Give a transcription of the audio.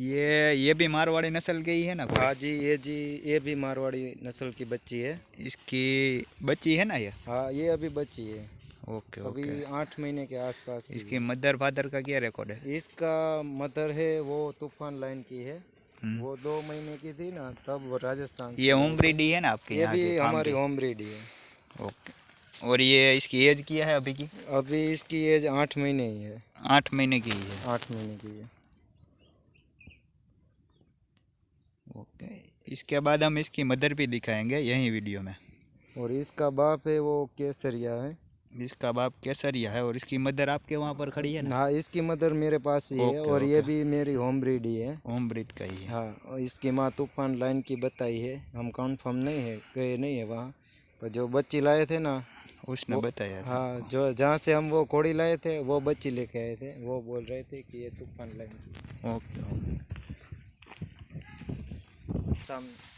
ये भी मारवाड़ी नस्ल की ही है ना कोई? हाँ जी, ये भी मारवाड़ी नस्ल की बच्ची है। इसकी बच्ची है ना ये? हाँ, ये अभी बच्ची है। ओके अभी ओके। 8 महीने के आसपास की इसकी है। मदर फादर का क्या रिकॉर्ड है? इसका मदर है वो तूफान लाइन की है। हम्म। वो 2 महीने की थी ना, तब वो राजस्थान ये से होम लाए थे। ब्रीड ही है ना आपके ये यहाँ भी के फार्म हमारी की? होम ब्रीड ही है। ओके। और ये इसकी एज क्या है अभी की? अभी इसकी एज 8 महीने ही है। 8 महीने की ही है। 8 महीने की है। ओके। इसके बाद हम इसकी मदर भी दिखाएंगे यही वीडियो में। और इसका बाप है वो केसरिया है। इसका बाप केसरिया है और इसकी मदर आपके वहाँ पर खड़ी है ना? हाँ, इसकी मदर मेरे पास ही है ओके और ये ओके। भी मेरी होम ब्रीड ही है। होम ब्रीड का ही है। हाँ, और इसकी माँ तूफान लाइन की बताई है। हम कंफर्म नहीं है, गए नहीं है वहाँ पर। जो बच्ची लाए थे ना, उसने वो, बताया था हाँ, आपको? जो जहाँ से हम वो घोड़ी लाए थे वो बच्ची लेके आए थे। वो बोल रहे थे कि ये तूफान लाइन की ओके ओके। सामने।